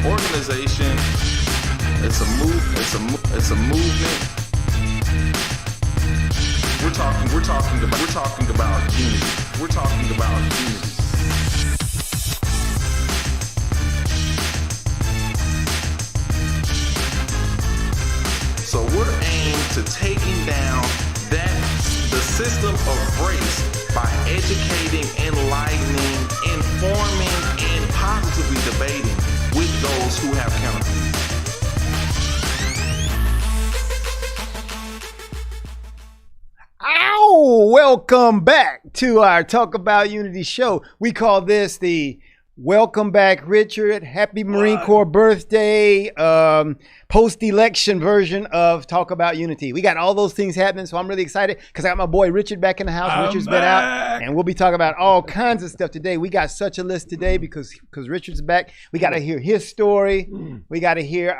organization. It's a movement. We're talking about unity. We're talking about unity. So we're aimed to taking down the system of race by educating, enlightening, informing, and positively debating with those who have counterviews. Ow! Welcome back to our Talk About Unity show. We call this the Welcome Back, Richard. Happy Marine Corps birthday. Post-election version of Talk About Unity. We got all those things happening, so I'm really excited because I got my boy Richard back in the house. Richard's been out, and we'll be talking about all kinds of stuff today. We got such a list today because Richard's back. We got to hear his story. We got to hear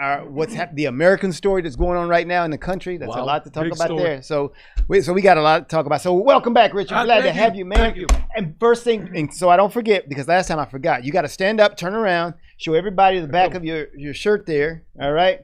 the American story that's going on right now in the country. That's a lot to talk about there. So we got a lot to talk about. So welcome back, Richard. Glad to have you, man. Thank you. And first thing, and so I don't forget, because last time I forgot, you got to stand up, turn around, show everybody the back of your shirt there. All right.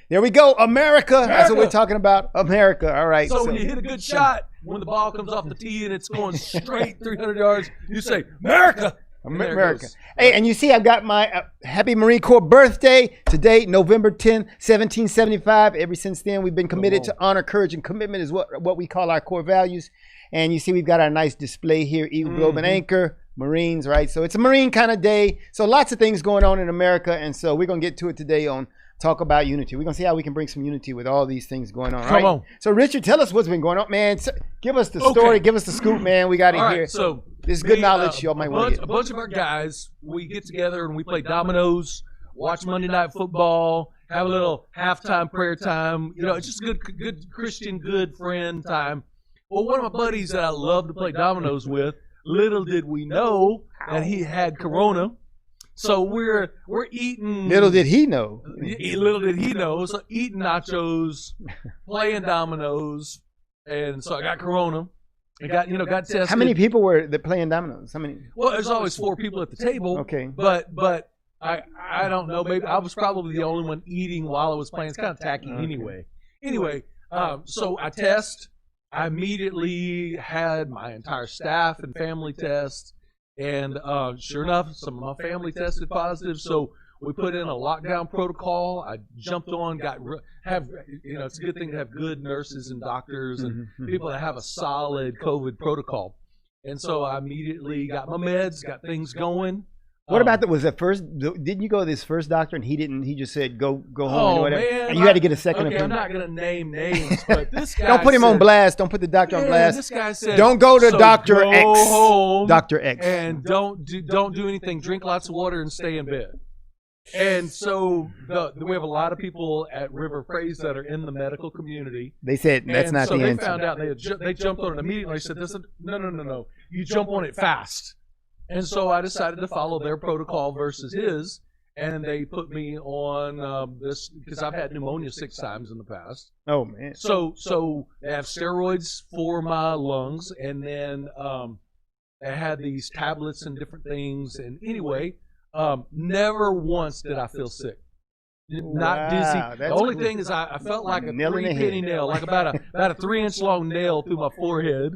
There we go, America. That's what we're talking about, America. All right. So when you hit a good shot, when the ball comes off the tee and it's going straight 300 yards, you say, America. America. Hey, and you see I've got my Happy Marine Corps birthday today, November 10, 1775. Ever since then, we've been committed to honor, courage, and commitment is what we call our core values. And you see we've got our nice display here, Eagle, Globe, and Anchor, Marines, right? So it's a Marine kind of day. So lots of things going on in America. And so we're going to get to it today on Talk About Unity. We're going to see how we can bring some unity with all these things going on. Come on. So, Richard, tell us what's been going on, man. Give us the story. Give us the scoop, man. We got to hear. So this is good knowledge. Y'all might want to get. A bunch of our guys, we get together and we play dominoes, watch Monday Night Football, have a little halftime prayer time. You know, it's just good Christian, good friend time. Well, one of my buddies that I love to play dominoes with, little did we know that he had corona. So we're eating. Little did he know. Little did he know. So eating nachos, playing dominoes, and so I got corona. I got tested. How many people were playing dominoes? How many? Well, there's always 4 people at the table. Okay. But I don't know. Maybe I was probably the only one eating while I was playing. It's kind of tacky anyway. Anyway, so I test. I immediately had my entire staff and family test. And sure enough, some of my family tested positive, so we put in a lockdown protocol. I jumped on, it's a good thing to have good nurses and doctors and people that have a solid COVID protocol. And so I immediately got my meds, got things going. What about that? Was that first? Didn't you go to this first doctor and he didn't? He just said go home and whatever. Man, and you had to get a second opinion. I'm not gonna name names, but this guy. Don't put him on blast. Don't put the doctor on blast. This guy said, don't go to Dr. Go X. Home Dr. X. And don't do anything. Drink lots of water and stay in bed. And so we have a lot of people at River-Praise that are in the medical community. They said that's not the answer. So they found out they jumped on it immediately. They said, no. You jump on it fast. And so I decided to follow their protocol versus his, and they put me on this because I've had pneumonia 6 times in the past. Oh man! So they have steroids for my lungs, and then they had these tablets and different things. And anyway, never once did I feel sick. Not dizzy. The only thing is I felt like a 3-penny nail, like about a 3-inch long nail through my forehead.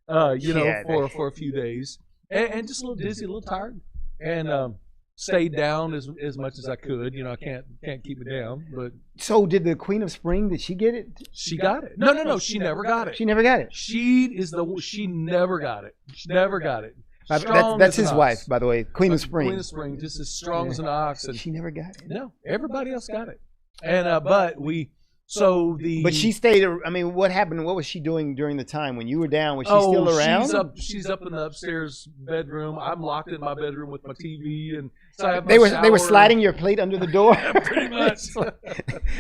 For a few days. And just a little dizzy, a little tired, and stayed down as much as I could. I can't keep it down. But so did the Queen of Spring? Did she get it? She got it. No, she never got it. She never got it. She never got it. She never got it. That's his wife, by the way, Queen of Spring. Queen of Spring, just as strong as an ox. And she never got it. No, everybody else got it. And But she stayed. I mean, what happened? What was she doing during the time when you were down? Was she still around? She's up in the upstairs bedroom. I'm locked in my bedroom with my TV, and so they were sliding your plate under the door. Yeah, pretty much,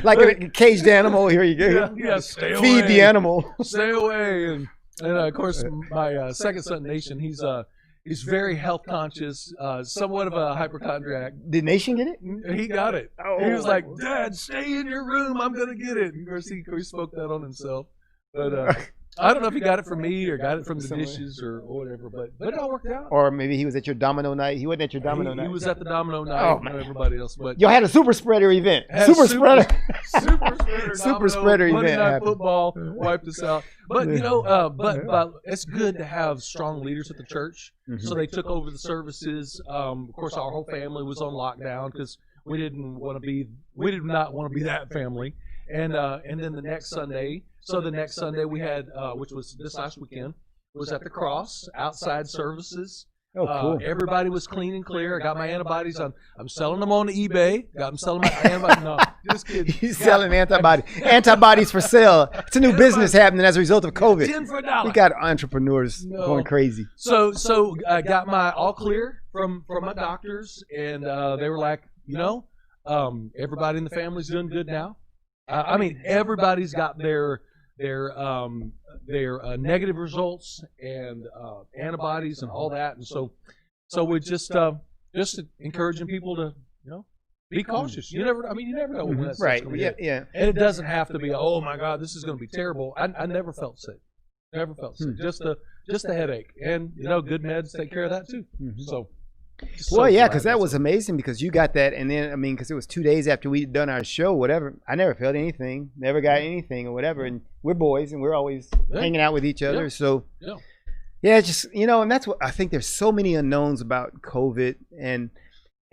like a caged animal. Here you go. Yeah, stay away. Feed the animal. Stay away, and of course my second son Nation. He's very health conscious, somewhat of a hypochondriac. Did Nation get it? He got it. He was like, "Dad, stay in your room. I'm gonna get it." And of course, he spoke that on himself. But I don't know if he got it from me or got it from the Somewhere. dishes or whatever, but it all worked out. Or maybe he was at your domino night. He wasn't at your domino night. He was at the domino night. Oh, and man. everybody else, but Y'all had a super spreader event. Had a Super spreader. super spreader, Super domino, spreader Monday event Night happened. Football wiped us out. But but it's good to have strong leaders at the church. Mhm. So they took over the services. Of course, our whole family was on lockdown because we did not want to be that family. And then the next Sunday, we had, which was this last weekend, was at the Cross, outside services. Oh, cool. Everybody was clean and clear. I got my antibodies. I'm selling them on eBay. I'm selling my antibodies. No, just kidding. He's selling antibodies. Antibodies for sale. It's a new business happening as a result of COVID. 10 for $1. We got entrepreneurs going crazy. So I got my all clear from my doctors, and they were like, everybody in the family's doing good now. I mean, everybody's got their negative results and antibodies and all that, and so we're just encouraging people to be cautious. You never know when that's Right. going to Yeah. hit. Yeah. And it doesn't have to be, oh my God, this is going to be terrible. I never felt sick. Never felt sick. Just a headache, and good meds take care of that too. So. Well, yeah, because that was amazing because you got that, and then because it was 2 days after we'd done our show, whatever. I never felt anything, never got anything or whatever, and we're boys and we're always hanging out with each other. Yeah. So, yeah, just and that's what I think. There's so many unknowns about COVID, and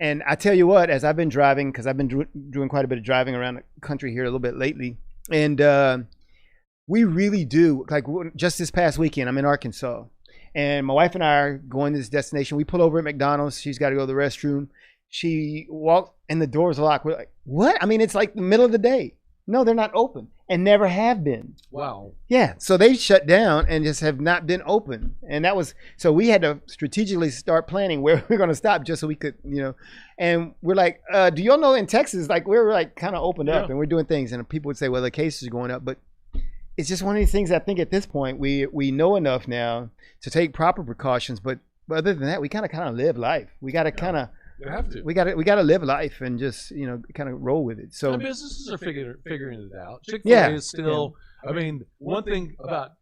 I tell you what, as I've been driving, because I've been doing quite a bit of driving around the country here a little bit lately, and we really do just this past weekend. I'm in Arkansas. And my wife and I are going to this destination. We pull over at McDonald's. She's got to go to the restroom. She walked and the doors are locked. We're like, what? I mean, it's like the middle of the day. No, they're not open and never have been. Wow. Yeah. So they shut down and just have not been open. And so we had to strategically start planning where we're going to stop just so we could, and we're like, do y'all know in Texas, we're kind of opened up and we're doing things. And people would say, well, the cases are going up, but it's just one of these things. I think at this point we know enough now to take proper precautions, but other than that, we kind of live life. We got to you have to. we got to live life and just kind of roll with it. So and businesses are figuring it out. Chick-fil-A is still. I mean, one thing about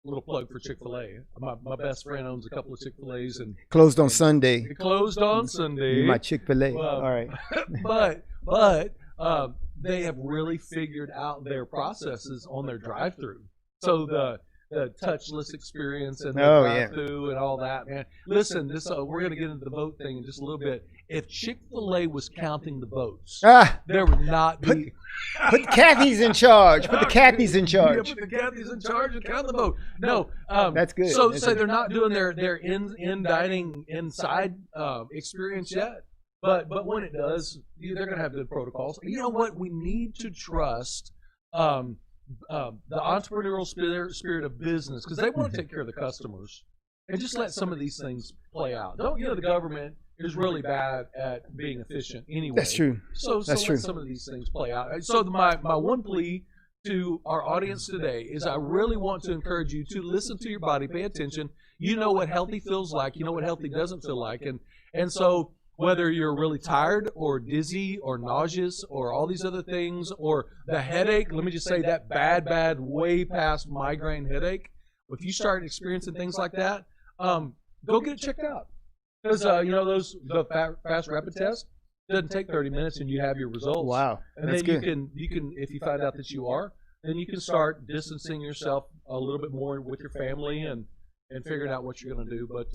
little plug for Chick-fil-A. My best friend owns a couple of Chick-fil-A's and closed on Sunday. it closed on Sunday. My Chick-fil-A. Well, All right. but they have really figured out their processes on their drive-through. So the touchless experience and the drive-through and all that, man. Listen, we're going to get into the vote thing in just a little bit. If Chick-fil-A was counting the votes, there would not be. Put Kathy's in charge. Put the Kathy's in charge. Yeah, put the Kathy's in charge and count the vote. No, that's good. So they're not doing their in dining inside experience yet. But when it does, they're going to have good protocols. You know what? We need to trust the entrepreneurial spirit of business because they want to take care of the customers and just let some of these things play out. The government is really bad at being efficient anyway. That's true. So let some of these things play out. So my one plea to our audience today is I really want to encourage you to listen to your body, pay attention. You know what healthy feels like. You know what healthy doesn't feel like. And so whether you're really tired or dizzy or nauseous or all these other things or the headache, let me just say that bad, way past migraine headache. If you start experiencing things like that, go get it checked out. Because, the fast rapid test doesn't take 30 minutes and you have your results. Wow. And that's then good. you can, if you find out that you are, then you can start distancing yourself a little bit more with your family and figuring out what you're going to do. But,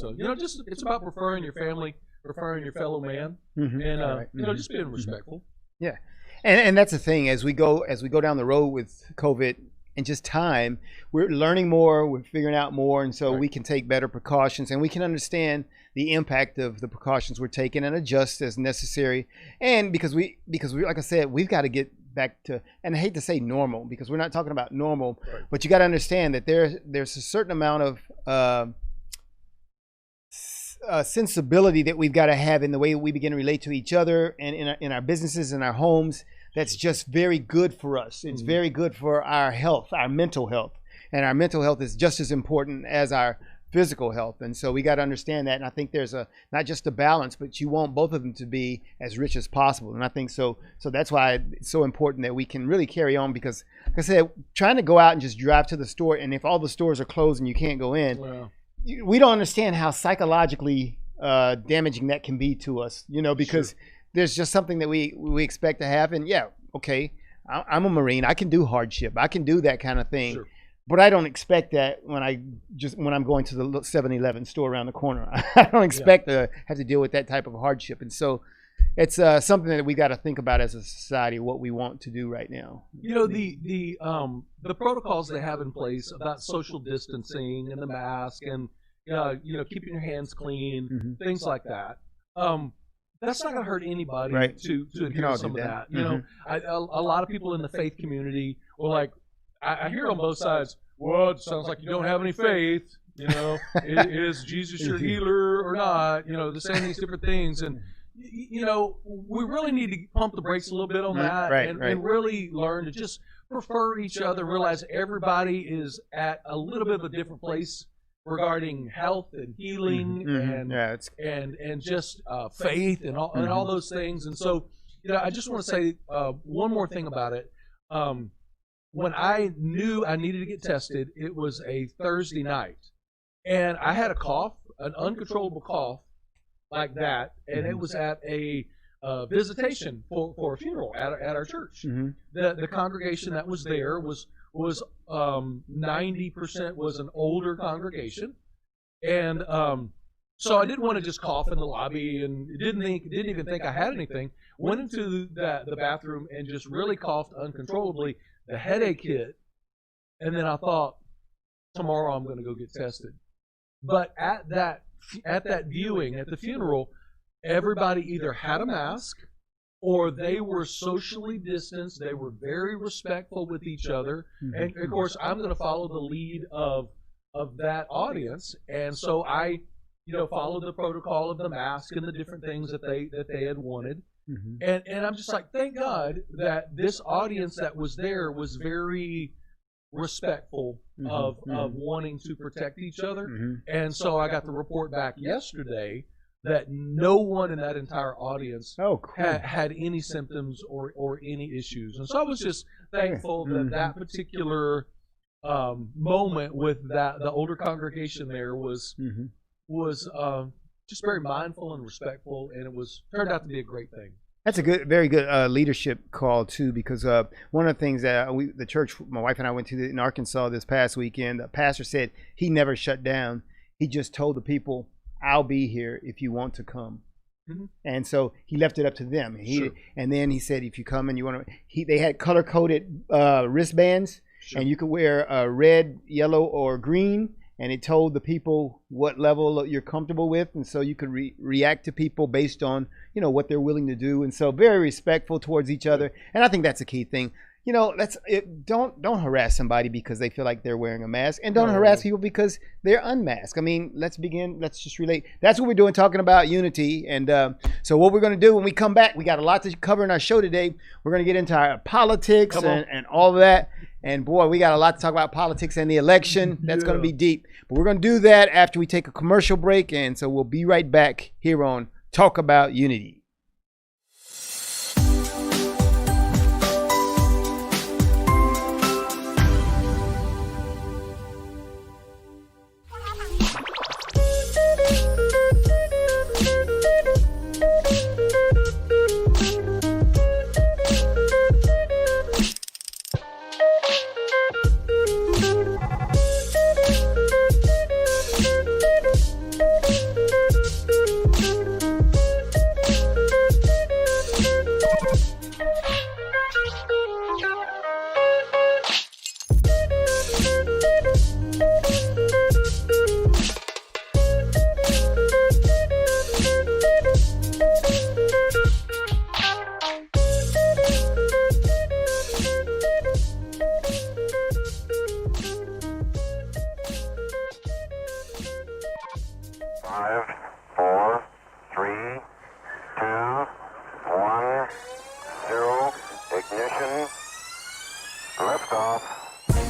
it's about preferring your family, preferring your fellow man, and just being respectful. Yeah, and that's the thing. As we go down the road with COVID and just time, we're learning more, we're figuring out more, and so we can take better precautions and we can understand the impact of the precautions we're taking and adjust as necessary. And because we like I said, we've got to get back to, and I hate to say normal because we're not talking about normal, but you got to understand that there's a certain amount of sensibility that we've got to have in the way we begin to relate to each other and in our businesses and our homes. That's just very good for us. It's very good for our health, our mental health, and our mental health is just as important as our physical health. And so we got to understand that. And I think there's not just a balance, but you want both of them to be as rich as possible. And I think so that's why it's so important that we can really carry on, because like I said, trying to go out and just drive to the store, and if all the stores are closed and you can't go in, we don't understand how psychologically damaging that can be to us, because there's just something that we expect to happen. Yeah, okay, I'm a Marine. I can do hardship. I can do that kind of thing. Sure. But I don't expect that when I'm going to the 7-Eleven store around the corner. I don't expect to have to deal with that type of hardship. And so it's something that we got to think about as a society, what we want to do right now. The protocols they have in place about social distancing and the mask and keeping your hands clean, things like that. That's not going to hurt anybody to adhere to some of that. A lot of people in the faith community are like, I hear on both sides, well, it sounds like you don't have any faith. Is Jesus your healer or not? They're saying these different things. And, we really need to pump the brakes a little bit on that and really learn to just prefer each other, realize everybody is at a little bit of a different place regarding health and healing and just faith and all those things. And so, I just want to say one more thing about it. When I knew I needed to get tested, it was a Thursday night, and I had a cough, an uncontrollable cough like that, and it was at a visitation for a funeral at our church. The congregation that was there was 90% was an older congregation, and so I didn't want to just cough in the lobby, and didn't even think I had anything. Went into the bathroom and just really coughed uncontrollably. The headache hit, and then I thought, tomorrow I'm going to go get tested. But at that viewing, at the funeral, everybody either had a mask or they were socially distanced. They were very respectful with each other. And of course, I'm going to follow the lead of that audience. And so I, followed the protocol of the mask and the different things that they had wanted. And I'm just like, thank God that this audience that was there was very respectful of wanting to protect each other. And so I got the report back yesterday that no one in that entire audience had any symptoms or any issues. And so I was just thankful that particular moment with the older congregation there was just very mindful and respectful, and it turned out to be a great thing. That's a very good leadership call too, because one of the things that the church, my wife and I went to in Arkansas this past weekend, the pastor said he never shut down. He just told the people, "I'll be here if you want to come." And so he left it up to them. And then he said, if you come and you want to, they had color-coded wristbands, and you could wear red, yellow, or green. And it told the people what level you're comfortable with, and so you could react to people based on what they're willing to do, and so very respectful towards each other. And I think that's a key thing. Don't harass somebody because they feel like they're wearing a mask, and don't harass people because they're unmasked. I mean, let's just relate. That's what we're doing, talking about unity. And so what we're going to do when we come back, we got a lot to cover in our show today. We're going to get into our politics and all of that. And boy, we got a lot to talk about, politics and the election. That's going to be deep. But we're going to do that after we take a commercial break. And so we'll be right back here on Talk About Unity.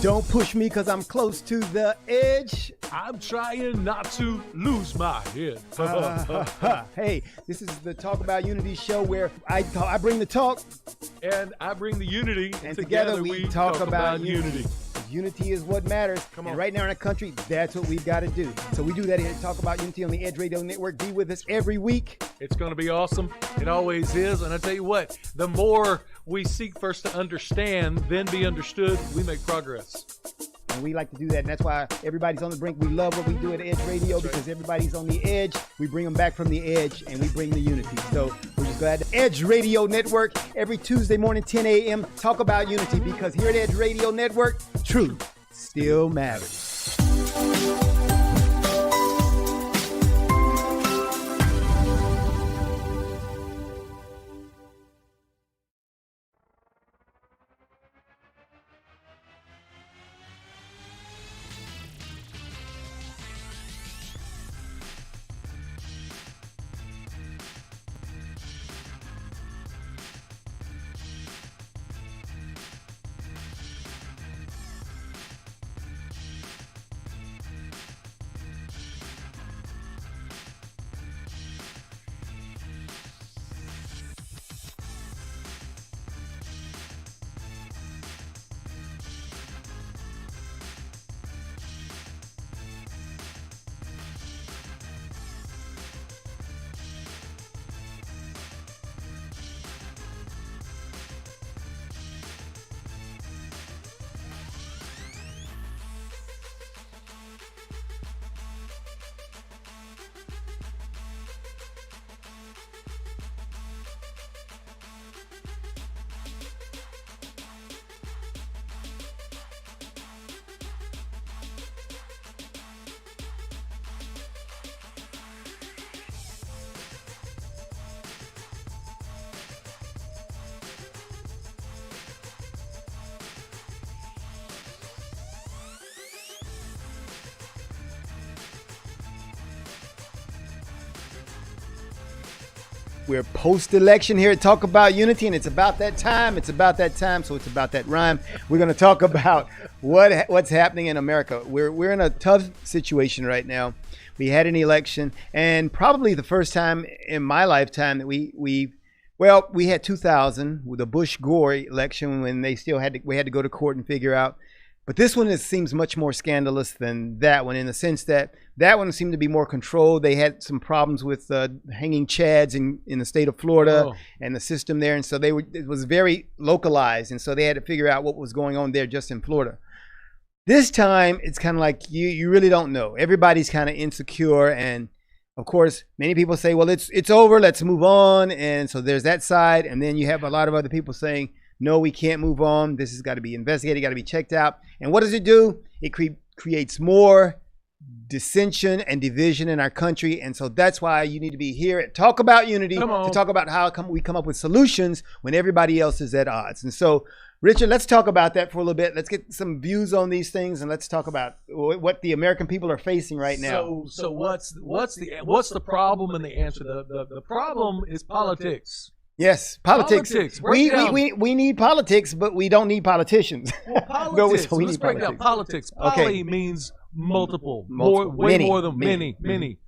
Don't push me because I'm close to the edge. I'm trying not to lose my head. Hey, this is the Talk About Unity show where I bring the talk, And I bring the unity, and together we talk about unity. unity. Unity is what matters. Come on. And right now in our country, that's what we've got to do. So we do that here at Talk About Unity on the Edge Radio Network. Be with us every week. It's going to be awesome. It always is. And I tell you what, the more we seek first to understand, then be understood, we make progress. And we like to do that. And that's why everybody's on the brink. We love what we do at Edge Radio because everybody's on the edge. We bring them back from the edge and we bring the unity. So we're just glad to Edge Radio Network every Tuesday morning, 10 a.m. Talk about unity because here at Edge Radio Network, truth still matters. We're post-election here at Talk About Unity, and it's about that time. It's about that time, so it's about that rhyme. We're going to talk about what's happening in America. We're in a tough situation right now. We had an election, and probably the first time in my lifetime that we had 2000 with the Bush-Gore election when we had to go to court and figure out. But this one seems much more scandalous than that one in the sense that one seemed to be more controlled. They had some problems with hanging chads in the state of Florida and the system there. And so it was very localized. And so they had to figure out what was going on there just in Florida. This time, it's kind of like you really don't know. Everybody's kind of insecure. And of course, many people say, well, it's over. Let's move on. And so there's that side. And then you have a lot of other people saying, no, we can't move on. This has got to be investigated, got to be checked out. And what does it do? It creates more dissension and division in our country. And so that's why you need to be here at Talk About Unity to talk about how we come up with solutions when everybody else is at odds. And so, Richard, let's talk about that for a little bit. Let's get some views on these things, and let's talk about what the American people are facing right now. So what's the problem and the answer? The problem is politics. Yes, politics. We need politics, but we don't need politicians. Well, politics. Let's break down politics. Poly means multiple, way more than many.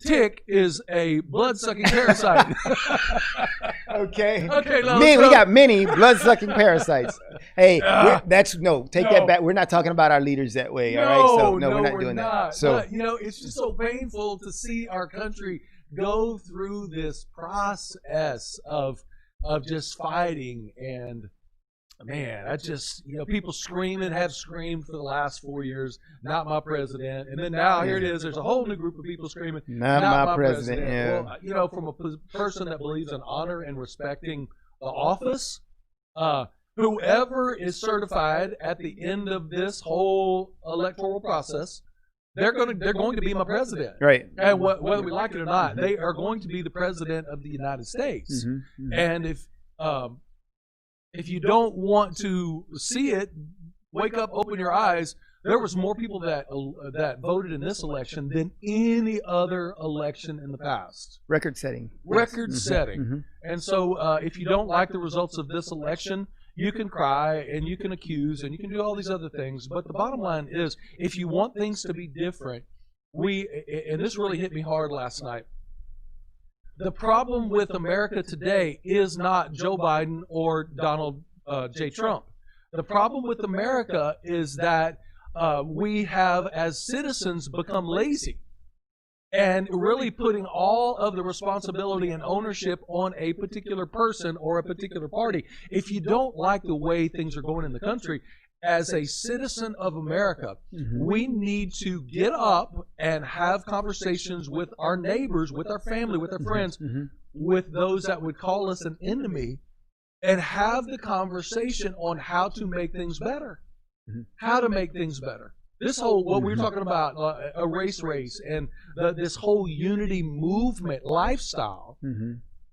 Tick is a blood-sucking parasite. Okay. We got many blood-sucking parasites. Hey, take that back. We're not talking about our leaders that way. All right. So we're not doing that. So but, it's just so painful to see our country go through this process of just fighting. And man, I just, people have screamed for the last 4 years, not my president. And then now here it is, there's a whole new group of people screaming, not my president. Yeah. Well, from a person that believes in honor and respecting the office, whoever is certified at the end of this whole electoral process, they're going to be my president. Right. And whether we like it or not, they are going to be the president of the United States. Mm-hmm. And if you don't want to see it, wake up, open your eyes. There was more people that voted in this election than any other election in the past. Record setting. Mm-hmm. And so if you don't like the results of this election, You can cry and you can accuse and you can do all these other things, but the bottom line is, if you want things to be different, and this really hit me hard last night. The problem with America today is not Joe Biden or Donald J. Trump. The problem with America is that we have, as citizens, become lazy and really putting all of the responsibility and ownership on a particular person or a particular party. If you don't like the way things are going in the country, as a citizen of America, we need to get up and have conversations with our neighbors, with our family, with our friends, with those that would call us an enemy, and have the conversation on how to make things better. How to make things better. This whole, what we were talking about, a race, and this whole unity movement lifestyle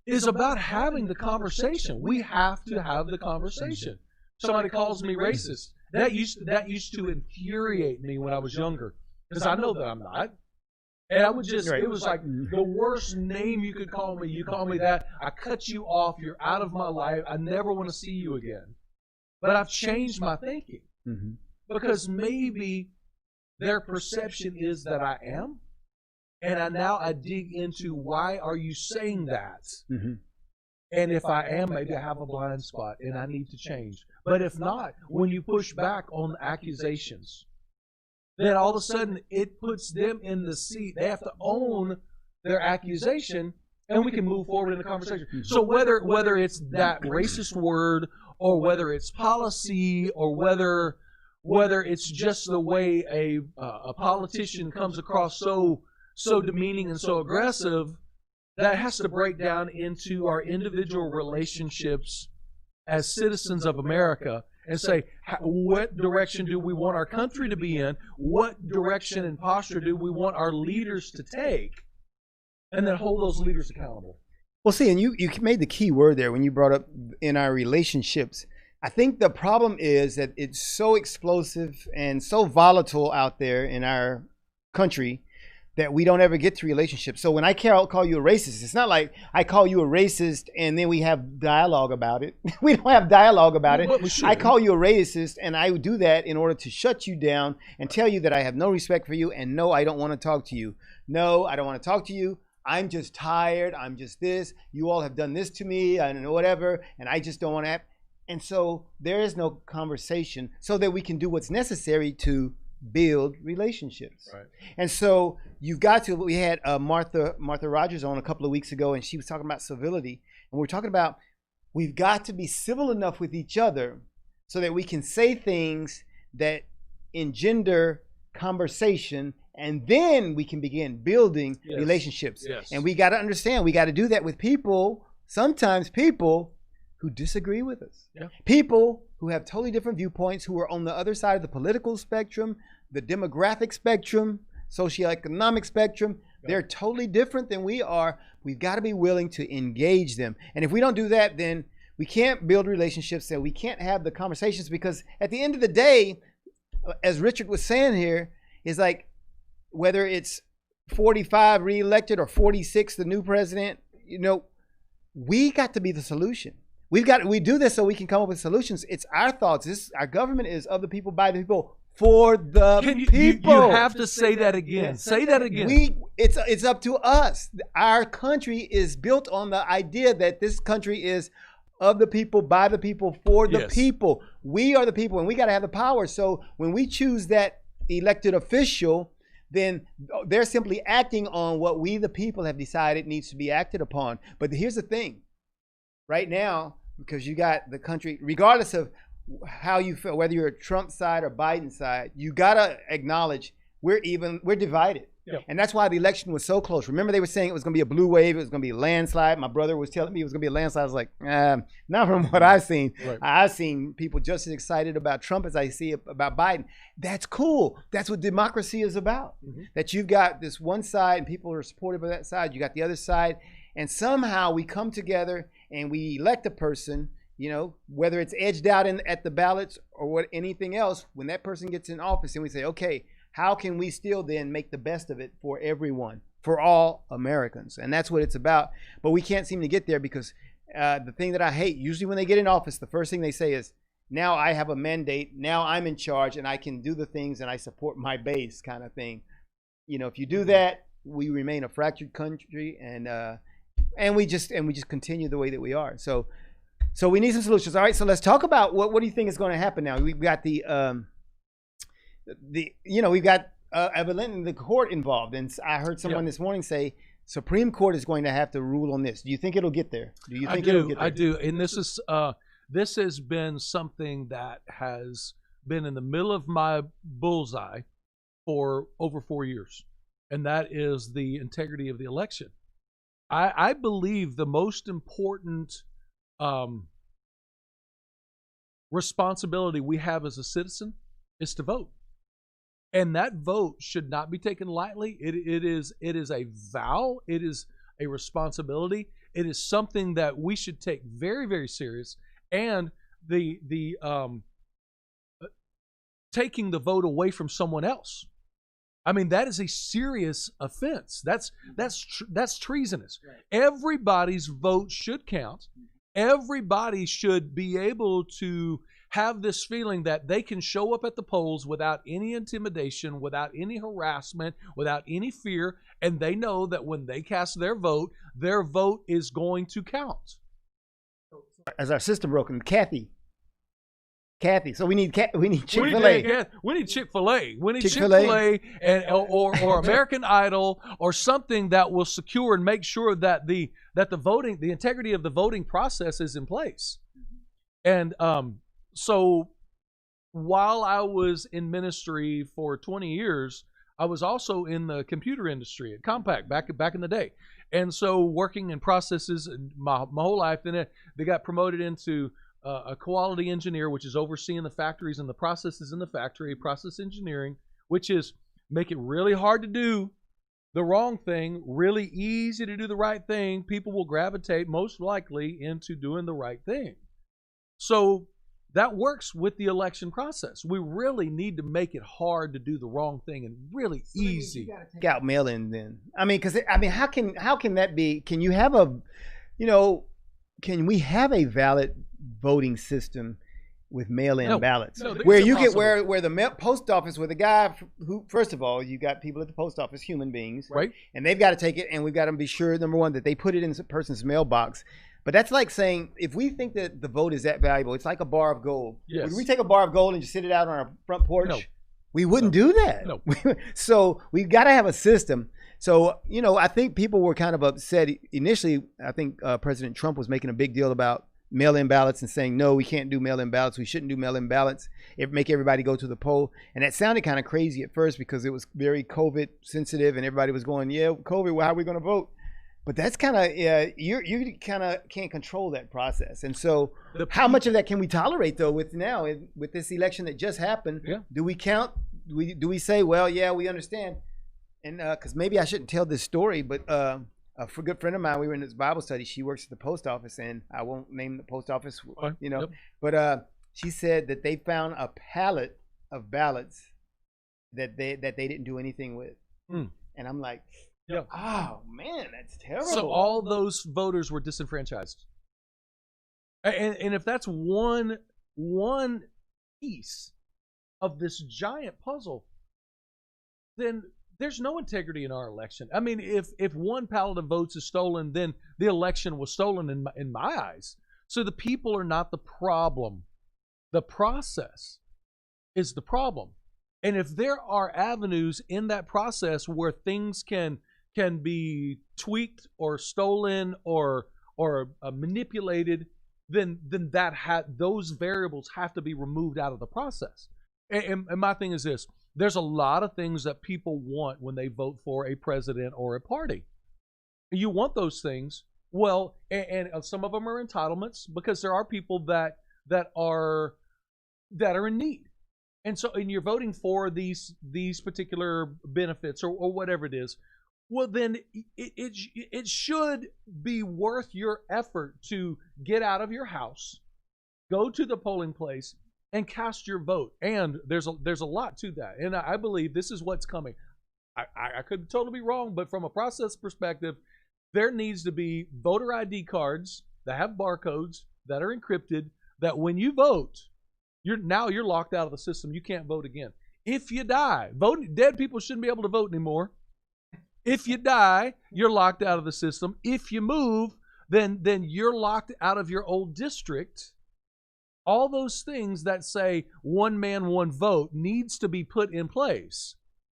is about having the conversation. We have to have the conversation. Somebody calls me racist. That used to infuriate me when I was younger, because I know that I'm not. And I would just, it was like the worst name you could call me. You call me that, I cut you off, you're out of my life, I never want to see you again. But I've changed my thinking, because maybe their perception is that I am. And now I dig into, why are you saying that? And if I am, maybe I have a blind spot and I need to change. But if not, when you push back on accusations, then all of a sudden it puts them in the seat. They have to own their accusation, and we can move forward in the conversation. So whether it's that racist word, or whether it's policy, or whether it's just the way a politician comes across so demeaning and so aggressive, that has to break down into our individual relationships as citizens of America, and say, what direction do we want our country to be in? What direction and posture do we want our leaders to take? And then hold those leaders accountable. Well, see, and you made the key word there when you brought up in our relationships. I think the problem is that it's so explosive and so volatile out there in our country that we don't ever get to relationships. So when I call you a racist, it's not like I call you a racist and then we have dialogue about it. We don't have dialogue about it. I call you a racist, and I would do that in order to shut you down and tell you that I have no respect for you, and no, I don't want to talk to you. No, I don't want to talk to you. I'm just tired. I'm just this. You all have done this to me and whatever, and I just don't want to have. And so there is no conversation so that we can do what's necessary to build relationships. Right. And so you've got to, we had Martha Rogers on a couple of weeks ago, and she was talking about civility. And we're talking about, we've got to be civil enough with each other so that we can say things that engender conversation, and then we can begin building relationships. And we got to understand, we got to do that with people, sometimes people who disagree with us. People who have totally different viewpoints, who are on the other side of the political spectrum, the demographic spectrum, socioeconomic spectrum. They're totally different than we are. We've got to be willing to engage them. And if we don't do that, then we can't build relationships, and we can't have the conversations, because at the end of the day, as Richard was saying here, is like, whether it's 45 reelected or 46 the new president, we got to be the solution. We do this so we can come up with solutions. It's our thoughts. Our government is of the people, by the people, for the people. You have to say that again. Say that again. It's up to us. Our country is built on the idea that this country is of the people, by the people, for the people. We are the people, and we got to have the power. So when we choose that elected official, then they're simply acting on what we, the people, have decided needs to be acted upon. But here's the thing. Right now, because you got the country, regardless of how you feel, whether you're a Trump side or Biden side, you got to acknowledge we're divided. And that's why the election was so close. Remember, they were saying it was going to be a blue wave, it was going to be a landslide. My brother was telling me it was going to be a landslide. I was like, not from what I've seen. I've seen people just as excited about Trump as I see about Biden. That's cool. That's what democracy is about. That you've got this one side and people are supportive of that side. You got the other side. And somehow we come together and we elect a person, whether it's edged out at the ballots or anything else, when that person gets in office, and we say, okay, how can we still then make the best of it for everyone, for all Americans? And that's what it's about. But we can't seem to get there because the thing that I hate, usually when they get in office, the first thing they say is, now I have a mandate, now I'm in charge and I can do the things and I support my base kind of thing. You know, if you do that, we remain a fractured country, and we just continue the way that we are. So we need some solutions. All right, so let's talk about what do you think is going to happen now? We've got we've got evidently the court involved, and I heard someone this morning say Supreme Court is going to have to rule on this. Do you think it'll get there? Do you think it'll get there? I do, and this has been something that has been in the middle of my bullseye for over 4 years, and that is the integrity of the election. I believe the most important responsibility we have as a citizen is to vote, and that vote should not be taken lightly. It is a vow. It is a responsibility. It is something that we should take very, very serious. And the taking the vote away from someone else, I mean, that is a serious offense. That's treasonous. Right. Everybody's vote should count. Everybody should be able to have this feeling that they can show up at the polls without any intimidation, without any harassment, without any fear, and they know that when they cast their vote is going to count. As our system broken, Kathy. So we need Chick-fil-A. We need Chick-fil-A. We need Chick-fil-A or American Idol or something that will secure and make sure that the integrity of the voting process is in place. And so while I was in ministry for 20 years, I was also in the computer industry at Compaq back in the day. And so working in processes my whole life, then they got promoted into a quality engineer, which is overseeing the factories and the processes in the factory, process engineering, which is make it really hard to do the wrong thing, really easy to do the right thing. People will gravitate most likely into doing the right thing. So that works with the election process. We really need to make it hard to do the wrong thing and really easy. You gotta take out mail-in then. I mean, how can that be? Can you have can we have a valid voting system with mail-in ballots, where you get where the post office, where the guy who, first of all, you got people at the post office, human beings, right, and they've got to take it, and we've got to be sure, number one, that they put it in a person's mailbox. But that's like saying, if we think that the vote is that valuable, it's like a bar of gold. Yes. Would we take a bar of gold and just sit it out on our front porch? No. We wouldn't do that. No. So we've got to have a system. So, I think people were kind of upset. Initially, I think President Trump was making a big deal about mail-in ballots and saying, no, we can't do mail-in ballots. We shouldn't do mail-in ballots. It make everybody go to the poll. And that sounded kind of crazy at first because it was very COVID sensitive and everybody was going, yeah, COVID, well, how are we going to vote? But that's kind of, you kind of can't control that process. And so how much of that can we tolerate, though, with this election that just happened? Yeah. Do we count? Do we say, well, yeah, we understand? And because maybe I shouldn't tell this story, but a good friend of mine, we were in this Bible study. She works at the post office, and I won't name the post office, Yep. But she said that they found a pallet of ballots that they didn't do anything with. And I'm like, yeah. Oh man, that's terrible. So all those voters were disenfranchised, and if that's one piece of this giant puzzle, then there's no integrity in our election. I mean, if one pallet of votes is stolen, then the election was stolen in my eyes. So the people are not the problem; the process is the problem. And if there are avenues in that process where things can be tweaked or stolen or manipulated, then those variables have to be removed out of the process. And my thing is this: there's a lot of things that people want when they vote for a president or a party. You want those things. Well, and some of them are entitlements because there are people that are in need. And so, and you're voting for these particular benefits or whatever it is. Well, then it should be worth your effort to get out of your house, go to the polling place, and cast your vote. And there's a lot to that. And I believe this is what's coming. I could totally be wrong, but from a process perspective, there needs to be voter ID cards that have barcodes that are encrypted, that when you vote, you're locked out of the system. You can't vote again. If you die, dead people shouldn't be able to vote anymore. If you die, you're locked out of the system. If you move, then you're locked out of your old district. All those things that say one man, one vote needs to be put in place.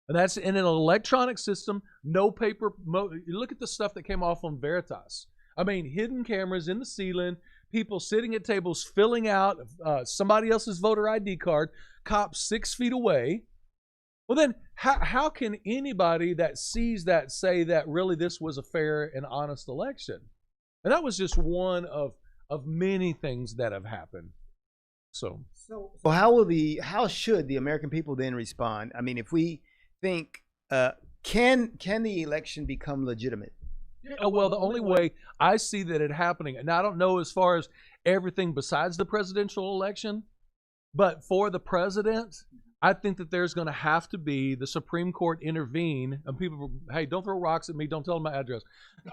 And that's in an electronic system, no paper. Look at the stuff that came off on E.R.A.S.E. I mean, hidden cameras in the ceiling, people sitting at tables filling out somebody else's voter ID card, cops 6 feet away. Well, then how can anybody that sees that say that really this was a fair and honest election? And that was just one of many things that have happened. So how should the American people then respond? I mean, if we think, can the election become legitimate? Well, the only way I see that it happening, and I don't know as far as everything besides the presidential election, but for the president, I think that there's going to have to be the Supreme Court intervene. And people, hey, don't throw rocks at me. Don't tell them my address.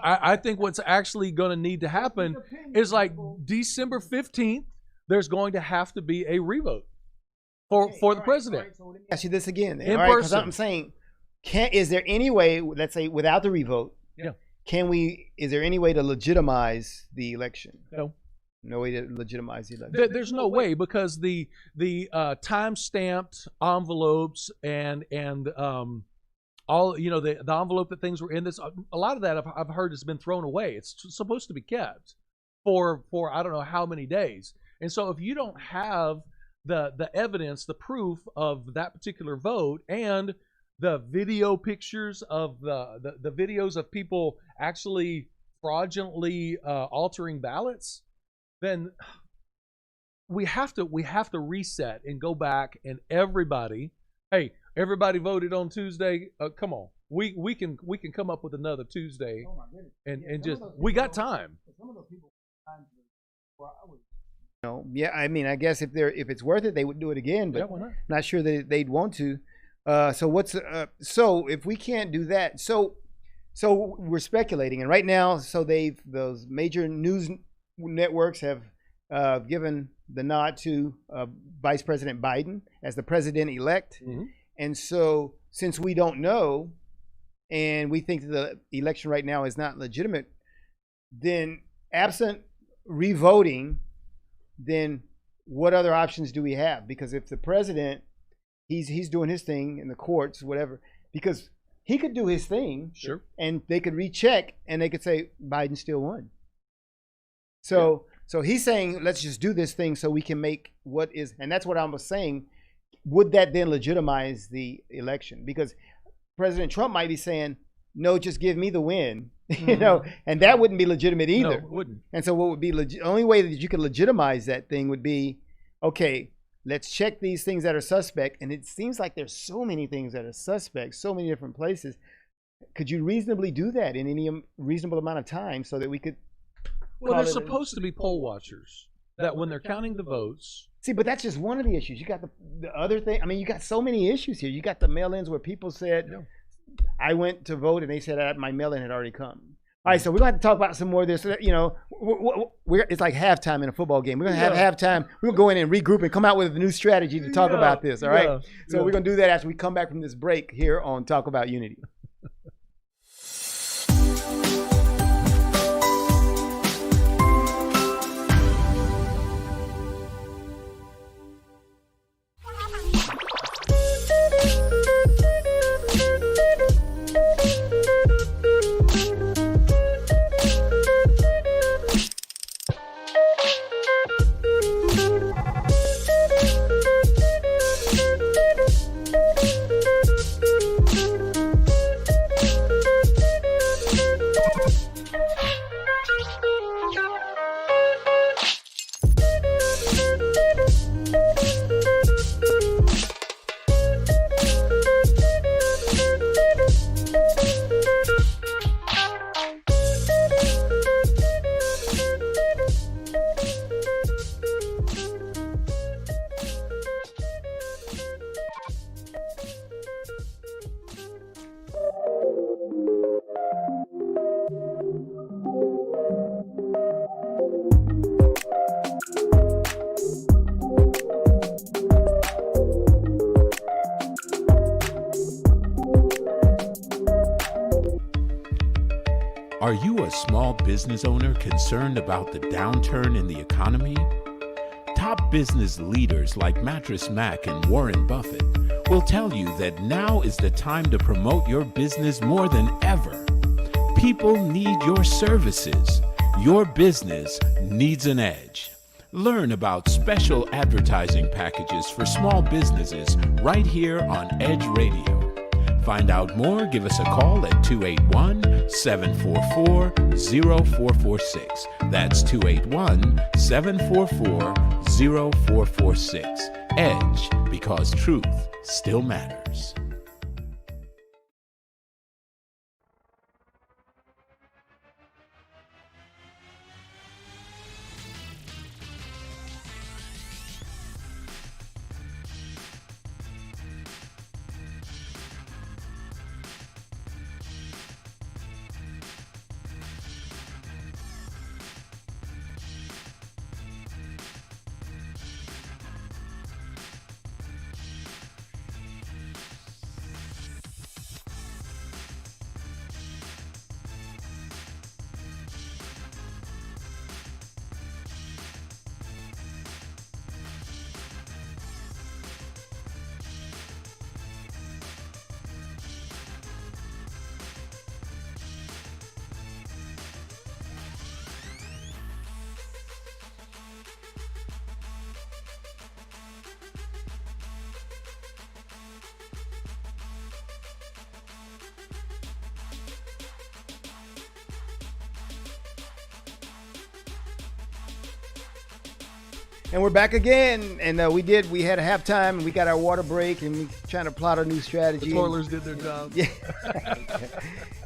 I think what's actually going to need to happen is like December 15th, there's going to have to be a revote for the president. So let me ask you this again. In person. person. I'm saying, is there any way, let's say without the revote, is there any way to legitimize the election? No. No way to legitimize the election. There's no way, because the time-stamped envelopes and all, you know, the envelope that things were in, this, a lot of that I've heard has been thrown away. It's supposed to be kept for I don't know how many days. And so if you don't have the evidence, the proof of that particular vote, and the video pictures of the videos of people actually fraudulently altering ballots, then we have to reset and go back, and everybody voted on Tuesday. Come on, we can come up with another Tuesday, and just we got time. Some of those people, yeah, I mean, I guess if it's worth it, they would do it again, but why not? Not sure that they'd want to. So if we can't do that, so we're speculating, and right now, so those major news networks have given the nod to Vice President Biden as the president-elect. Mm-hmm. And so since we don't know, and we think that the election right now is not legitimate, then absent revoting, then what other options do we have? Because if the president, he's doing his thing in the courts, whatever, because he could do his thing, sure, and they could recheck, and they could say Biden still won. So he's saying, let's just do this thing so we can make what is, and that's what I was saying. Would that then legitimize the election? Because President Trump might be saying, no, just give me the win, you know, and that wouldn't be legitimate either. No, it wouldn't. And so what would be the only way that you could legitimize that thing would be, okay, let's check these things that are suspect. And it seems like there's so many things that are suspect, so many different places. Could you reasonably do that in any reasonable amount of time so that we could? Well, there's supposed to be poll watchers that when they're counting the votes. See, but that's just one of the issues. You got the other thing. I mean, you got so many issues here. You got the mail-ins where people said, I went to vote, and they said my mail-in had already come. All right, so we're going to have to talk about some more of this. You know, it's like halftime in a football game. We're going to have halftime. We're going to go in and regroup and come out with a new strategy to talk about this, all right? So we're going to do that after we come back from this break here on Talk About Unity. Are you a small business owner concerned about the downturn in the economy? Top business leaders like Mattress Mac and Warren Buffett will tell you that now is the time to promote your business more than ever. People need your services. Your business needs an edge. Learn about special advertising packages for small businesses right here on Edge Radio. Find out more, give us a call at 281-744-0446. That's 281-744-0446. Edge, because truth still matters. And we're back again, and we had a halftime, and we got our water break, and we trying to plot our new strategy. The toilers did their job. Yeah.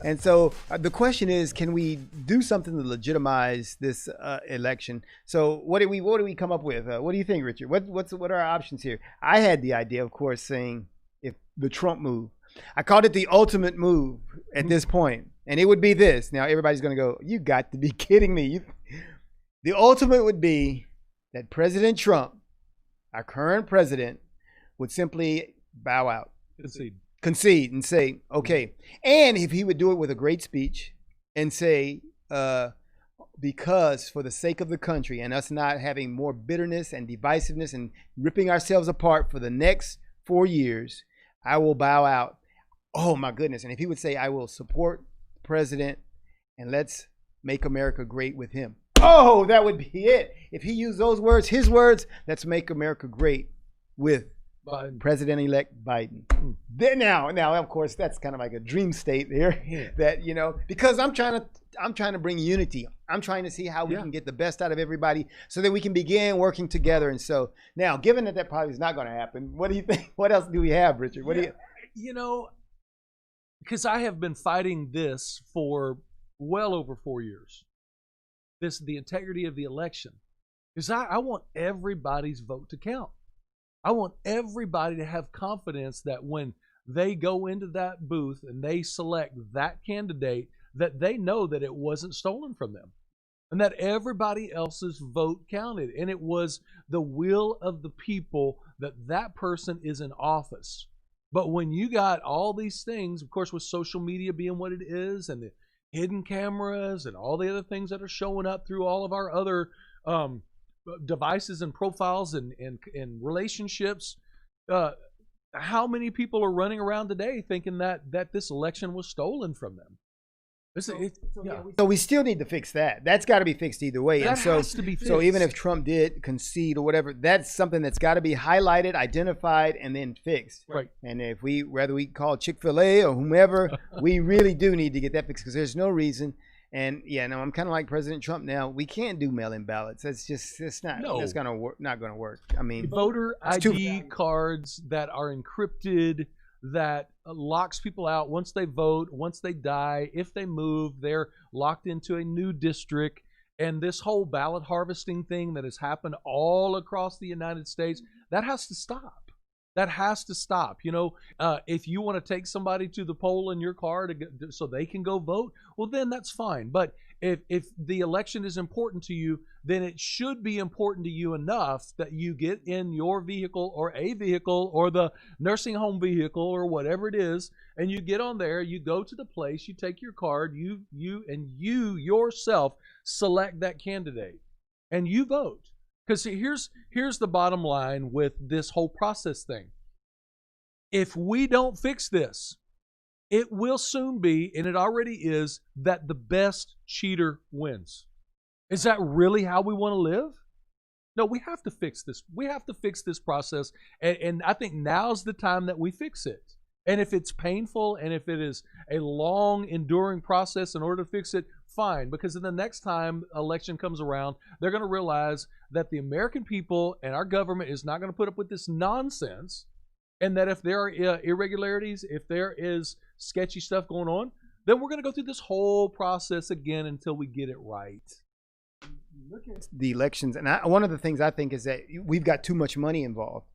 And so the question is, can we do something to legitimize this election? So what do we come up with? What do you think, Richard? What are our options here? I had the idea, of course, saying if the Trump move. I called it the ultimate move at this point, and it would be this. Now everybody's going to go, you got to be kidding me. The ultimate would be that President Trump, our current president, would simply bow out. Concede and say, okay. And if he would do it with a great speech and say, because for the sake of the country and us not having more bitterness and divisiveness and ripping ourselves apart for the next 4 years, I will bow out. Oh my goodness. And if he would say, I will support the president and let's make America great with him. Oh, that would be it. If he used those words, his words, let's make America great with Biden. President-elect Biden. Then now, of course, that's kind of like a dream state there. Yeah. That, because I'm trying to bring unity. I'm trying to see how we can get the best out of everybody so that we can begin working together. And so now, given that probably is not going to happen, what do you think? What else do we have, Richard? What do you? Because I have been fighting this for well over 4 years. The integrity of the election. Because I want everybody's vote to count. I want everybody to have confidence that when they go into that booth and they select that candidate, that they know that it wasn't stolen from them and that everybody else's vote counted. And it was the will of the people that person is in office. But when you got all these things, of course, with social media being what it is and the hidden cameras and all the other things that are showing up through all of our other devices and profiles and relationships, how many people are running around today thinking that this election was stolen from them? So we still need to fix that. That's got to be fixed either way. That and so, has to be fixed. So even if Trump did concede or whatever, that's something that's got to be highlighted, identified, and then fixed. Right. And if whether we call Chick-fil-A or whomever, we really do need to get that fixed because there's no reason. And I'm kind of like President Trump now. We can't do mail-in ballots. It's not. No. That's not going to work. I mean, voter ID cards that are encrypted, that locks people out once they vote, once they die, if they move, they're locked into a new district. And this whole ballot harvesting thing that has happened all across the United States, that has to stop. That has to stop. If you want to take somebody to the poll in your car so they can go vote, well, then that's fine. But if the election is important to you, then it should be important to you enough that you get in your vehicle or a vehicle or the nursing home vehicle or whatever it is, and you get on there, you go to the place, you take your card, you yourself select that candidate and you vote. Because here's the bottom line with this whole process thing. If we don't fix this, it will soon be, and it already is, that the best cheater wins. Is that really how we want to live? No, we have to fix this. We have to fix this process, and I think now's the time that we fix it. And if it's painful and if it is a long, enduring process in order to fix it, fine. Because then the next time election comes around, they're going to realize that the American people and our government is not going to put up with this nonsense, and that if there are irregularities, if there is sketchy stuff going on, then we're going to go through this whole process again until we get it right. Look at the elections, and one of the things I think is that we've got too much money involved.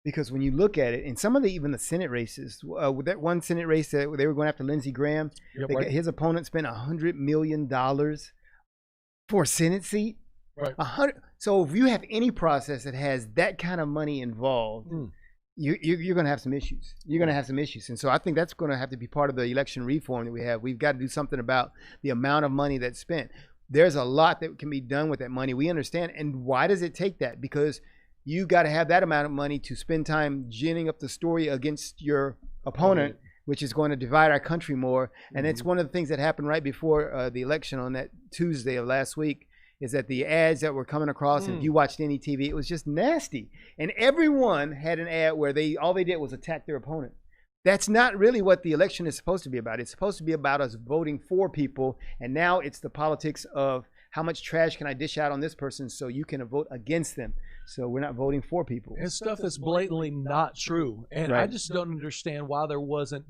Because when you look at it, in some of even the Senate races, with that one Senate race that they were going after Lindsey Graham, his opponent spent $100 million for a Senate seat. Right. So if you have any process that has that kind of money involved, you're going to have some issues. You're going to have some issues. And so I think that's going to have to be part of the election reform that we have. We've got to do something about the amount of money that's spent. There's a lot that can be done with that money. We understand. And why does it take that? Because you got to have that amount of money to spend time ginning up the story against your opponent, which is going to divide our country more. And it's one of the things that happened right before the election on that Tuesday of last week, is that the ads that were coming across, and if you watched any TV, it was just nasty. And everyone had an ad where all they did was attack their opponent. That's not really what the election is supposed to be about. It's supposed to be about us voting for people. And now it's the politics of how much trash can I dish out on this person so you can vote against them. So we're not voting for people. And stuff that's blatantly not true. And I just don't understand why there wasn't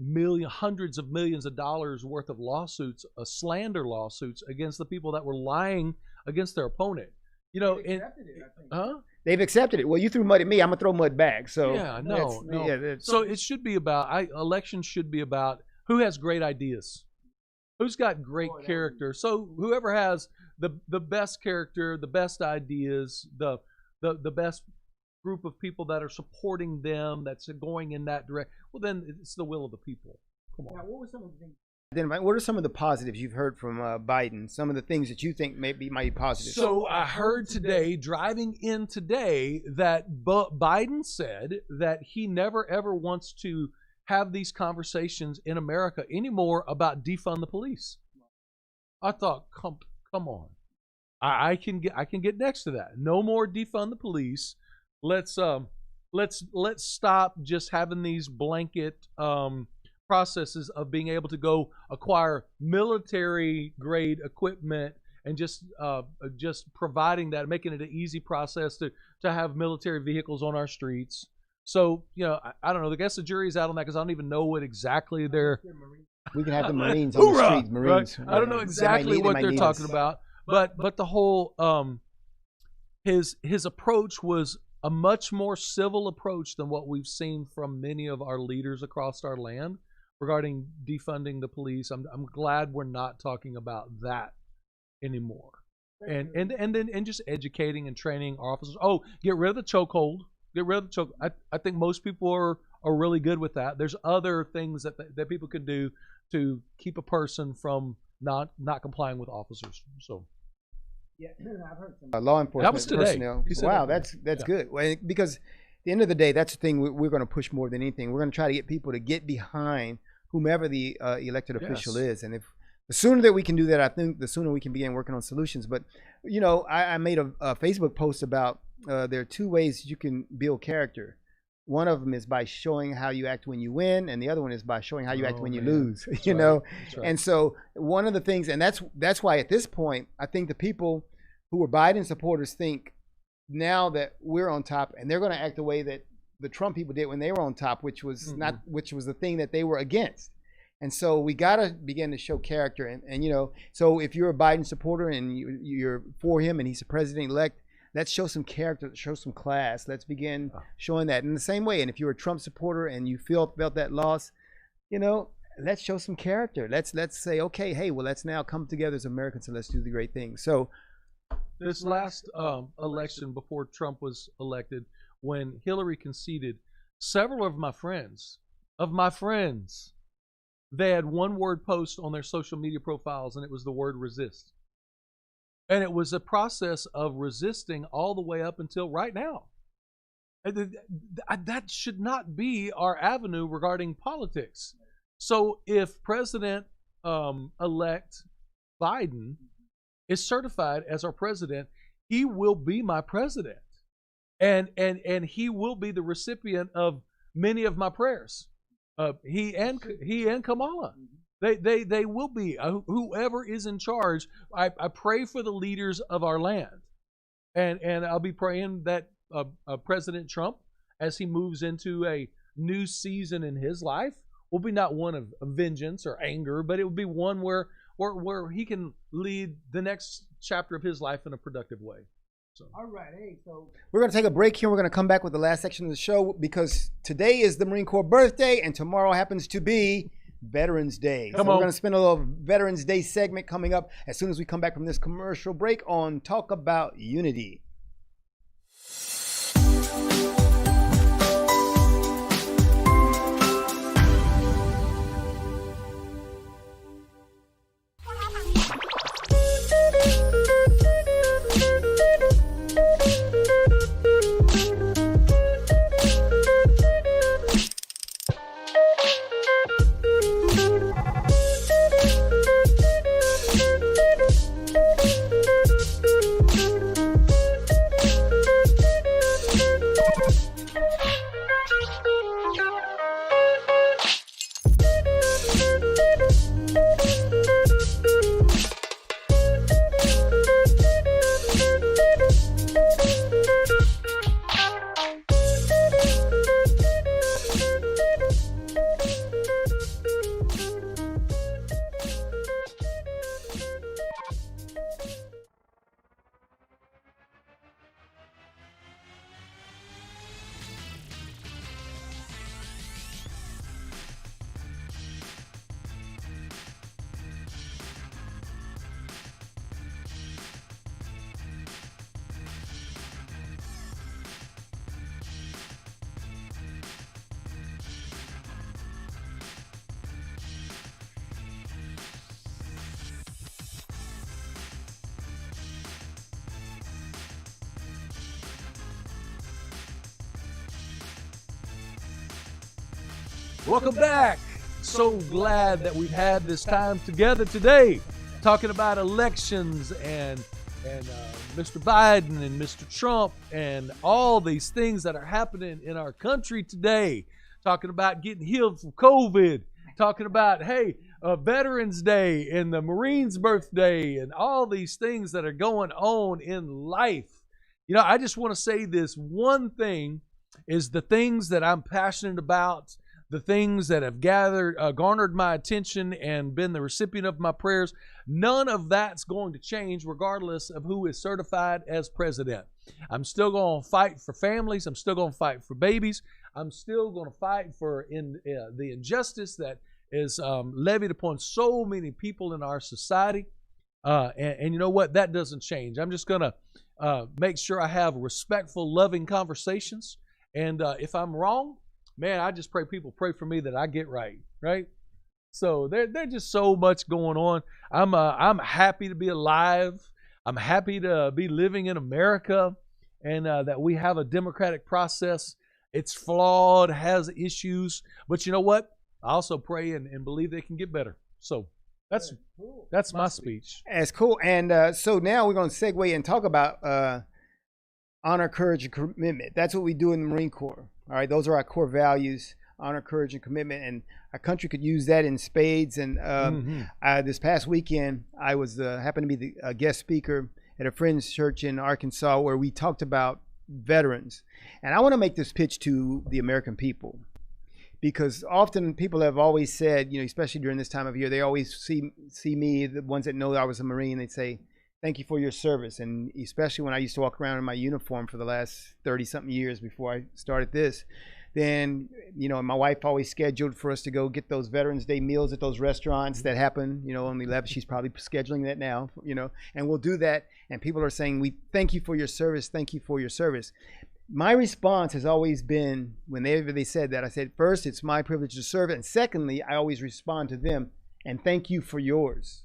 hundreds of millions of dollars worth of lawsuits, slander lawsuits against the people that were lying against their opponent. You know, They've accepted it. Well, you threw mud at me, I'm gonna throw mud back. So so it should be about elections should be about who has great ideas, who's got great character. So whoever has the best character, the best ideas, the best group of people that are supporting them, that's going in that direction, well, then it's the will of the people. Come on. Now, what were some of the things? Then, what are some of the positives you've heard from Biden? Some of the things that you think might be positive. So I heard today, driving in today, that Biden said that he never ever wants to have these conversations in America anymore about defund the police. I thought, come on, I can get next to that. No more defund the police. Let's stop just having these blanket processes of being able to go acquire military grade equipment and just providing that, making it an easy process to have military vehicles on our streets. So, you know, I don't know. I guess the jury's out on that because I don't even know what exactly they're. We can have the Marines on the streets. Marines. Right? I don't know exactly what they're talking about, but the whole his approach was a much more civil approach than what we've seen from many of our leaders across our land regarding defunding the police. I'm glad we're not talking about that anymore. And then just educating and training our officers. Oh, get rid of the chokehold. Get rid of the choke. I think most people are really good with that. There's other things that people can do to keep a person from not complying with officers. So yeah, I've heard some law enforcement that was today. Personnel. Wow, that's good. Well, because at the end of the day, that's the thing we're going to push more than anything. We're going to try to get people to get behind whomever the elected official is. And if the sooner that we can do that, I think the sooner we can begin working on solutions. But, you know, I made a Facebook post about there are two ways you can build character. One of them is by showing how you act when you win, and the other one is by showing how you act when you lose. You know, and so one of the things, and that's why at this point, I think the people who are Biden supporters think now that we're on top, and they're going to act the way that the Trump people did when they were on top, which was which was the thing that they were against. And so we got to begin to show character, and you know, so if you're a Biden supporter and you're for him and he's the president-elect, let's show some character, show some class. Let's begin showing that in the same way. And if you're a Trump supporter and you felt that loss, you know, let's show some character. Let's say, okay, hey, well, let's now come together as Americans and let's do the great things. So this last election before Trump was elected, when Hillary conceded, several of my friends, they had one word post on their social media profiles, and it was the word resist. And it was a process of resisting all the way up until right now. That should not be our avenue regarding politics. So if President-elect Biden is certified as our president, he will be my president. And he will be the recipient of many of my prayers. He and Kamala. They will be. Whoever is in charge, I pray for the leaders of our land. And I'll be praying that President Trump, as he moves into a new season in his life, will be not one of vengeance or anger, but it will be one where he can lead the next chapter of his life in a productive way. So. All right, hey, so we're going to take a break here. We're going to come back with the last section of the show because today is the Marine Corps birthday and tomorrow happens to be Veterans Day. So we're going to spend a little Veterans Day segment coming up as soon as we come back from this commercial break on Talk About Unity. Welcome back. So glad that we've had this time together today, talking about elections and Mr. Biden and Mr. Trump and all these things that are happening in our country today. Talking about getting healed from COVID. Talking about, hey, Veterans Day and the Marines' birthday and all these things that are going on in life. You know, I just want to say this one thing is the things that I'm passionate about, the things that have garnered my attention and been the recipient of my prayers, none of that's going to change regardless of who is certified as president. I'm still going to fight for families. I'm still going to fight for babies. I'm still going to fight for the injustice that is levied upon so many people in our society. And you know what? That doesn't change. I'm just going to make sure I have respectful, loving conversations. And if I'm wrong, man, I just pray people pray for me that I get right, right? So there's just so much going on. I'm happy to be alive. I'm happy to be living in America, and that we have a democratic process. It's flawed, has issues, but you know what? I also pray and believe they can get better. So that's my speech. That's cool. And so now we're going to segue and talk about honor, courage, and commitment. That's what we do in the Marine Corps. All right, those are our core values: honor, courage, and commitment. And our country could use that in spades. And this past weekend, I was happened to be the guest speaker at a friend's church in Arkansas where we talked about veterans. And I want to make this pitch to the American people, because often people have always said, you know, especially during this time of year, they always see me, the ones that know I was a Marine, they'd say, thank you for your service. And especially when I used to walk around in my uniform for the last 30-something years before I started this, then, you know, my wife always scheduled for us to go get those Veterans Day meals at those restaurants that happen, you know, on the 11th. She's probably scheduling that now, you know, and we'll do that. And people are saying, we thank you for your service. Thank you for your service. My response has always been, whenever they said that, I said, first, it's my privilege to serve. And secondly, I always respond to them and thank you for yours.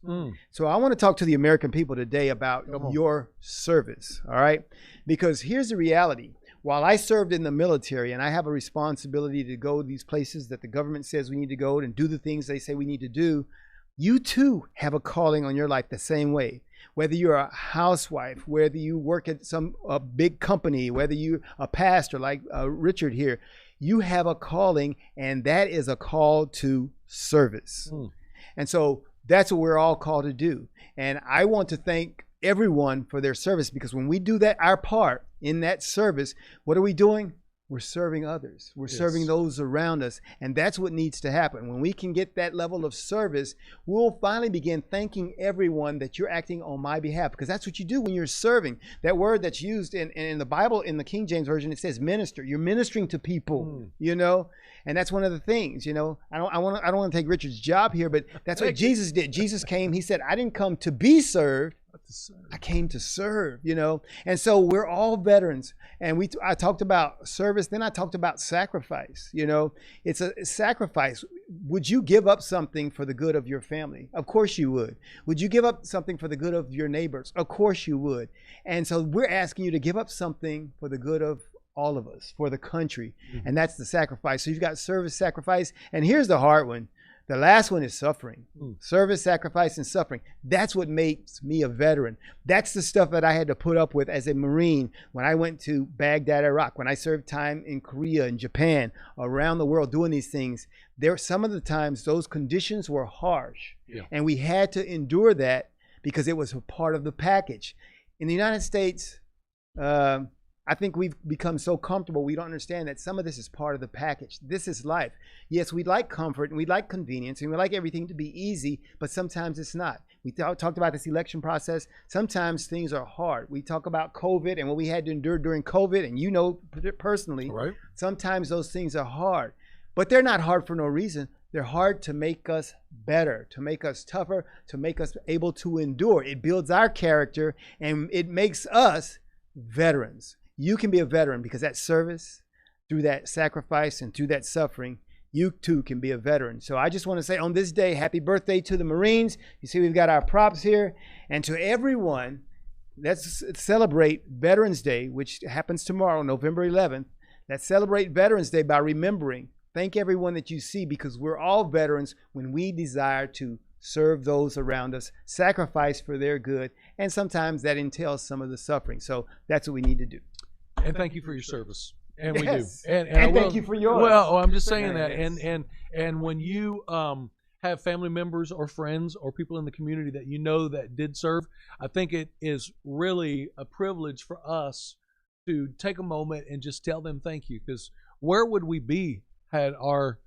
So I want to talk to the American people today about your service, all right? Because here's the reality. While I served in the military and I have a responsibility to go to these places that the government says we need to go and do the things they say we need to do, you too have a calling on your life the same way. Whether you're a housewife, whether you work at a big company, whether you're a pastor like Richard here, you have a calling, and that is a call to service. And so that's what we're all called to do. And I want to thank everyone for their service, because when we do that, our part in that service, what are we doing? We're serving others. We're serving those around us. And that's what needs to happen. When we can get that level of service, we'll finally begin thanking everyone that you're acting on my behalf, because that's what you do when you're serving. That word that's used in the Bible, in the King James Version, it says minister. You're ministering to people, you know, and that's one of the things, you know. I don't want to take Richard's job here, but that's what Jesus did. Jesus came, he said, I didn't come to be served, I came to serve, you know. And so we're all veterans. And I talked about service, then I talked about sacrifice, you know. It's a sacrifice. Would you give up something for the good of your family? Of course you would. Would you give up something for the good of your neighbors? Of course you would. And so we're asking you to give up something for the good of all of us, for the country. And that's the sacrifice. So you've got service, sacrifice, and here's the hard one. The last one is suffering. Service, sacrifice, and suffering. That's what makes me a veteran. That's the stuff that I had to put up with as a Marine when I went to Baghdad, Iraq, when I served time in Korea and Japan, around the world doing these things. Some of the times those conditions were harsh. And we had to endure that because it was a part of the package. In the United States, I think we've become so comfortable, we don't understand that some of this is part of the package. This is life. Yes, we like comfort and we like convenience and we like everything to be easy, but sometimes it's not. We talked about this election process. Sometimes things are hard. We talk about COVID and what we had to endure during COVID, and you know personally, sometimes those things are hard. But they're not hard for no reason. They're hard to make us better, to make us tougher, to make us able to endure. It builds our character and it makes us veterans. You can be a veteran because that service, through that sacrifice and through that suffering, you too can be a veteran. So I just want to say on this day, happy birthday to the Marines. You see, we've got our props here. And to everyone, let's celebrate Veterans Day, which happens tomorrow, November 11th. Let's celebrate Veterans Day by remembering. Thank everyone that you see, because we're all veterans when we desire to serve those around us, sacrifice for their good, and sometimes that entails some of the suffering. So that's what we need to do. And thank you for your service. And we do. And thank you for yours. Well, I'm just saying that. And when you have family members or friends or people in the community that you know that did serve, I think it is really a privilege for us to take a moment and just tell them thank you. Because where would we be had our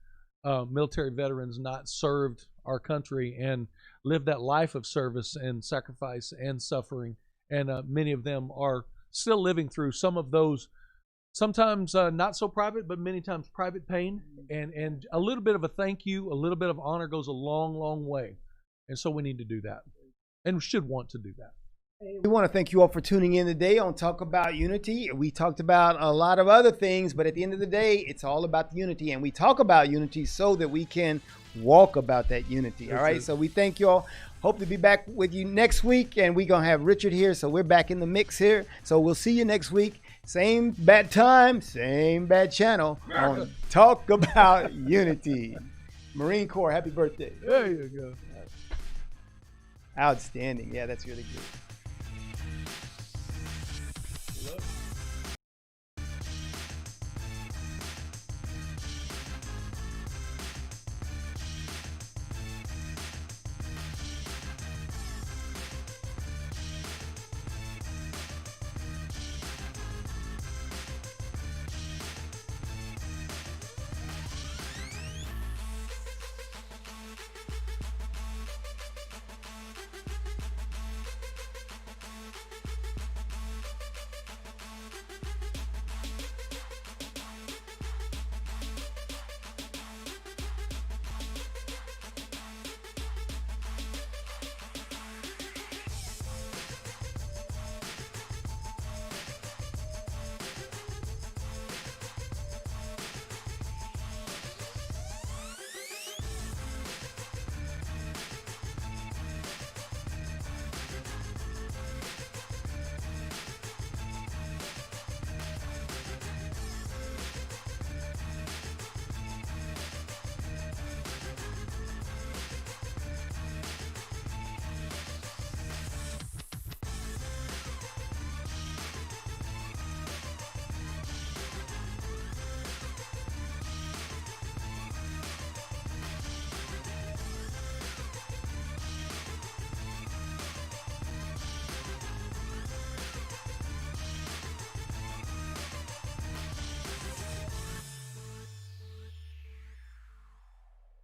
military veterans not served our country and lived that life of service and sacrifice and suffering? And many of them are still living through some of those, sometimes not so private, but many times private pain. And a little bit of a thank you, a little bit of honor goes a long, long way. And so we need to do that, and should want to do that. We want to thank you all for tuning in today on Talk About Unity. We talked about a lot of other things, but at the end of the day, it's all about the unity. And we talk about unity so that we can walk about that unity. All right. So we thank you all. Hope to be back with you next week. And we're going to have Richard here. So we're back in the mix here. So we'll see you next week. Same bad time, same bad channel on Talk About Unity. Marine Corps, happy birthday. There you go. Outstanding. Yeah, that's really good.